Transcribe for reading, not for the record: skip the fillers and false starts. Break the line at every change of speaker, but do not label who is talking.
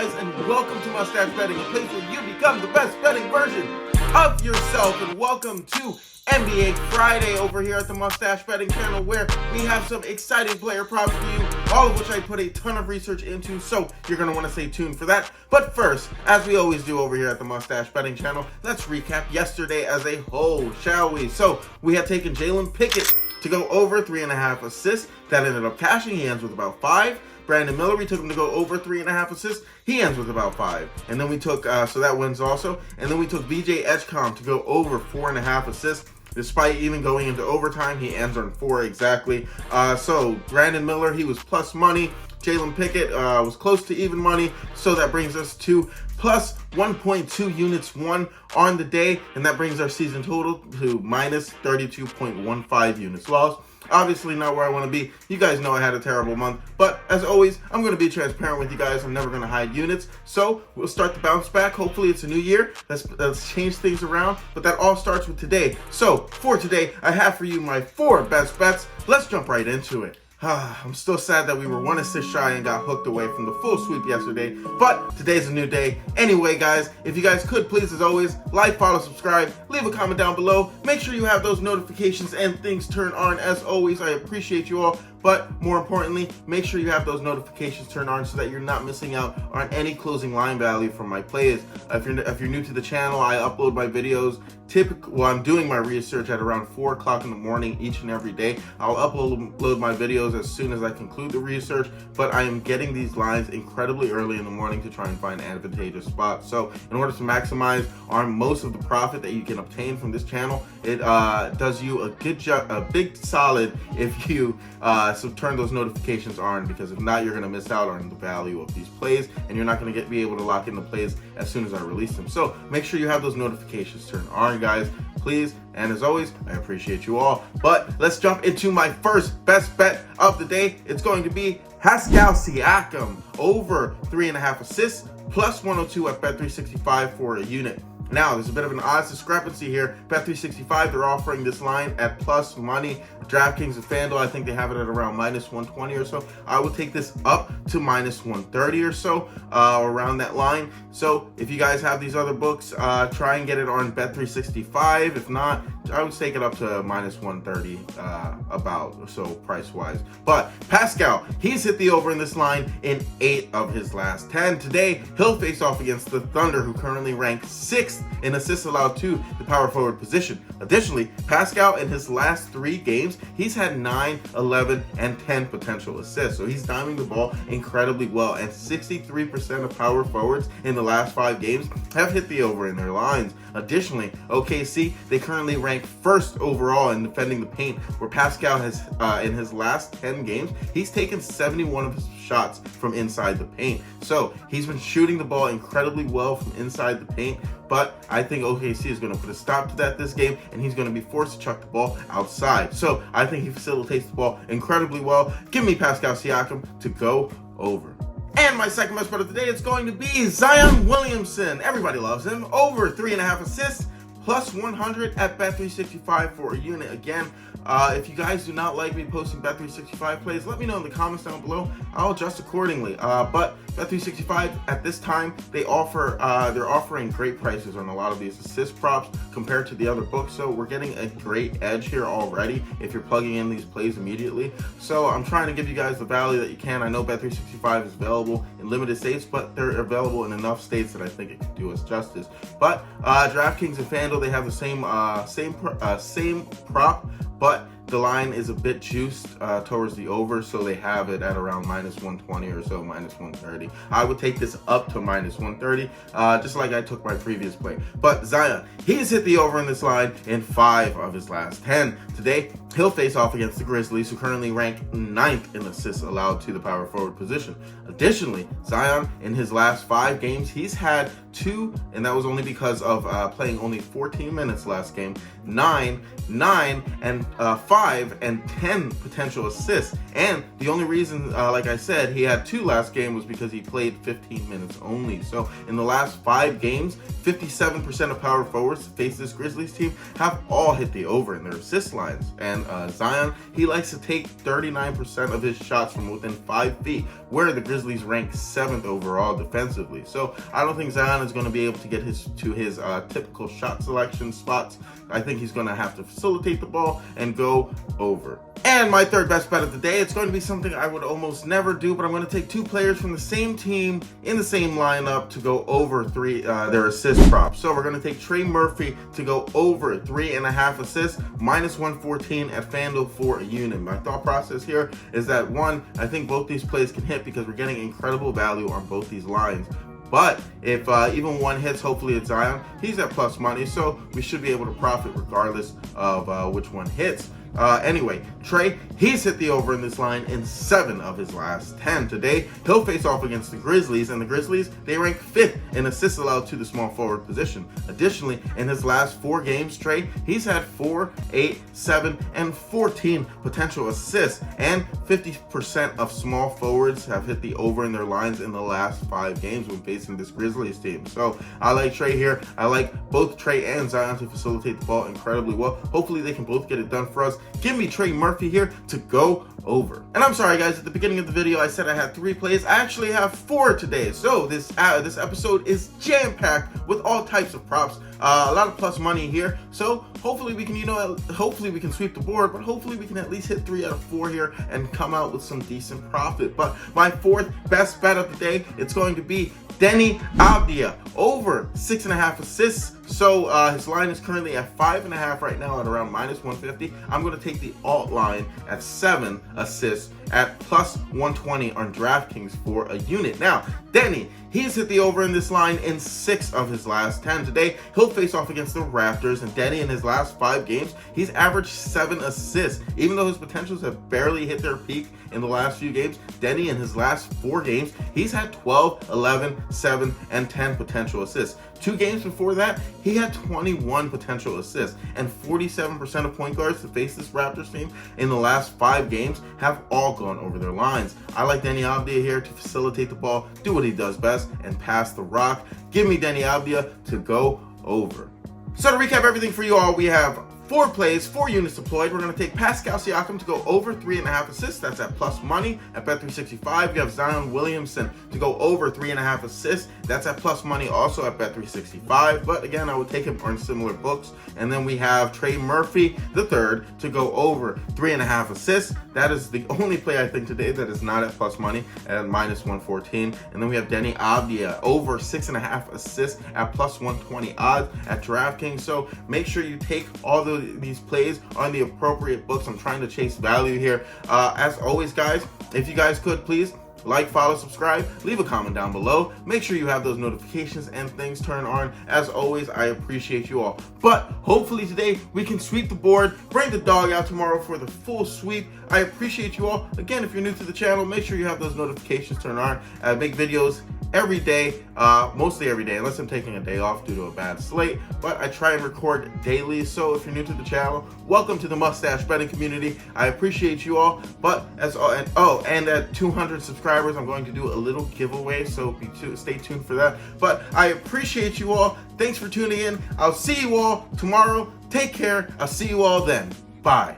guys, and welcome to Mustache Betting, a place where you become the best betting version of yourself. And welcome to NBA Friday over here at the Mustache Betting channel, where we have some exciting player props for you, all of which I put a ton of research into, so you're going to want to stay tuned for that. But first, as we always do over here at the Mustache Betting channel, let's recap yesterday as a whole, shall we? So, we had taken Jalen Pickett to go over 3.5 assists. That ended up cashing. He ends with about 5. Brandon Miller, we took him to go over 3.5 assists. He ends with about 5. And then we took, so that wins also. And then we took VJ Edgecombe to go over 4.5 assists. Despite even going into overtime, he ends on 4 exactly. So Brandon Miller, he was plus money. Jalen Pickett was close to even money. So that brings us to plus 1.2 units won on the day. And that brings our season total to minus 32.15 units lost. Obviously not where I want to be. You guys know I had a terrible month. But as always, I'm going to be transparent with you guys. I'm never going to hide units. So we'll start the bounce back. Hopefully it's a new year. Let's change things around. But that all starts with today. So for today, I have for you my 4 best bets. Let's jump right into it. I'm still sad that we were 1 assist shy and got hooked away from the full sweep yesterday, but today's a new day. Anyway, guys, if you guys could please, as always, like, follow, subscribe, leave a comment down below. Make sure you have those notifications and things turned on. As always, I appreciate you all. But more importantly, make sure you have those notifications turned on so that you're not missing out on any closing line value from my plays. If you're new to the channel, I upload my videos. I'm doing my research at around 4 o'clock in the morning each and every day. I'll upload my videos as soon as I conclude the research, but I am getting these lines incredibly early in the morning to try and find advantageous spots. So in order to maximize on most of the profit that you can obtain from this channel, it does you a big solid if you so turn those notifications on, because if not, you're going to miss out on the value of these plays, and you're not going to be able to lock in the plays as soon as I release them. So make sure you have those notifications turned on, guys, please. And as always, I appreciate you all. But let's jump into my first best bet of the day. It's going to be Pascal Siakam over 3.5 assists, plus 102 at Bet365 for a unit. Now, there's a bit of an odds discrepancy here. Bet365, they're offering this line at plus money. DraftKings and FanDuel, I think they have it at around minus 120 or so. I would take this up to minus 130 or so, around that line. So if you guys have these other books, try and get it on Bet365. If not, I would take it up to minus 130, about, so price-wise. But Pascal, he's hit the over in this line in 8 of his last 10. Today, he'll face off against the Thunder, who currently rank 6th in assists allowed to the power forward position. Additionally, Pascal, in his last 3 games, he's had 9, 11, and 10 potential assists. So he's diming the ball incredibly well, and 63% of power forwards in the last 5 games have hit the over in their lines. Additionally, OKC, they currently rank 1st overall in defending the paint, where Pascal has, in his last 10 games, he's taken 71 of his shots from inside the paint. So he's been shooting the ball incredibly well from inside the paint, but I think OKC is going to put a stop to that this game, and he's going to be forced to chuck the ball outside. So I think he facilitates the ball incredibly well. Give me Pascal Siakam to go over. And my second best bet of the day is going to be Zion Williamson. Everybody loves him. Over 3.5 assists, plus 100 at Bet365 for a unit. Again, if you guys do not like me posting Bet365 plays, let me know in the comments down below. I'll adjust accordingly. But Bet365 at this time, they're offering great prices on a lot of these assist props compared to the other books. So we're getting a great edge here already if you're plugging in these plays immediately. So I'm trying to give you guys the value that you can. I know Bet365 is available in limited states, but they're available in enough states that I think it can do us justice. But DraftKings and FanDuel, they have the same prop, but the line is a bit juiced towards the over, so they have it at around minus 120 or so, minus 130. I would take this up to minus 130, just like I took my previous play. But Zion, he's hit the over in this line in 5 of his last 10. Today, he'll face off against the Grizzlies, who currently rank 9th in assists allowed to the power forward position. Additionally, Zion, in his last 5 games, he's had 2, and that was only because of playing only 14 minutes last game, 9, 9, and 5, and 10 potential assists. And the only reason, like I said, he had 2 last game was because he played 15 minutes only. So in the last 5 games, 57% of power forwards to face this Grizzlies team have all hit the over in their assist lines. And Zion, he likes to take 39% of his shots from within 5 feet, where the Grizzlies rank 7th overall defensively. So I don't think Zion is going to be able to get his typical shot selection spots. I think he's going to have to facilitate the ball and go over. And my third best bet of the day, it's going to be something I would almost never do, but I'm going to take 2 players from the same team in the same lineup to go over their assist props. So we're going to take Trey Murphy to go over 3.5 assists, minus 114 at FanDuel for a unit. My thought process here is that, one, I think both these plays can hit because we're getting incredible value on both these lines. But if even one hits, hopefully it's Zion. He's at plus money, so we should be able to profit regardless of which one hits. Anyway, Trey, he's hit the over in this line in 7 of his last 10. Today, he'll face off against the Grizzlies, and the Grizzlies, they rank 5th in assists allowed to the small forward position. Additionally, in his last 4 games, Trey, he's had 4, 8, 7, and 14 potential assists, and 50% of small forwards have hit the over in their lines in the last 5 games when facing this Grizzlies team. So I like Trey here. I like both Trey and Zion to facilitate the ball incredibly well. Hopefully they can both get it done for us. Give me Trey Murphy here to go over. And I'm sorry guys, at the beginning of the video I said I had 3 plays. I actually have 4 today. So this episode is jam-packed with all types of props. A lot of plus money here. So hopefully we can, hopefully we can sweep the board, but hopefully we can at least hit 3 out of 4 here and come out with some decent profit. But my 4th best bet of the day, it's going to be Deni over 6.5 assists. So his line is currently at 5.5 right now at around minus 150. I'm going to take the alt line at 7 assists at plus 120 on DraftKings for a unit. Now, Deni, he's hit the over in this line in 6 of his last 10. Today, he'll face off against the Raptors, and Deni in his last 5 games, he's averaged 7 assists. Even though his potentials have barely hit their peak in the last few games, Deni in his last 4 games, he's had 12, 11, 7, and 10 potential assists. 2 games before that, he had 21 potential assists, and 47% of point guards to face this Raptors team in the last 5 games have all gone over their lines. I like Deni here to facilitate the ball, do what he does best, and pass the rock. Give me Deni to go over. So to recap everything for you all, we have 4 plays, 4 units deployed. We're going to take Pascal to go over 3.5 assists. That's at plus money at Bet365. We have Zion Williamson to go over 3.5 assists. That's at plus money also at Bet365. But again, I would take him on similar books. And then we have Trey Murphy III to go over 3.5 assists. That is the only play I think today that is not at plus money at minus 114. And then we have Deni over 6.5 assists at plus 120 odds at DraftKings. So make sure you take all these plays on the appropriate books. I'm trying to chase value here. As always, guys, if you guys could please like, follow, subscribe, leave a comment down below. Make sure you have those notifications and things turned on. As always, I appreciate you all. But hopefully today we can sweep the board, bring the dog out tomorrow for the full sweep. I appreciate you all. Again, if you're new to the channel, make sure you have those notifications turned on. I make videos every day, mostly every day, unless I'm taking a day off due to a bad slate, but I try and record daily. So if you're new to the channel, welcome to the mustache betting community. I appreciate you all. But and at 200 subscribers, I'm going to do a little giveaway, so stay tuned for that. But I appreciate you all. Thanks for tuning in. I'll see you all tomorrow. Take care. I'll see you all then. Bye.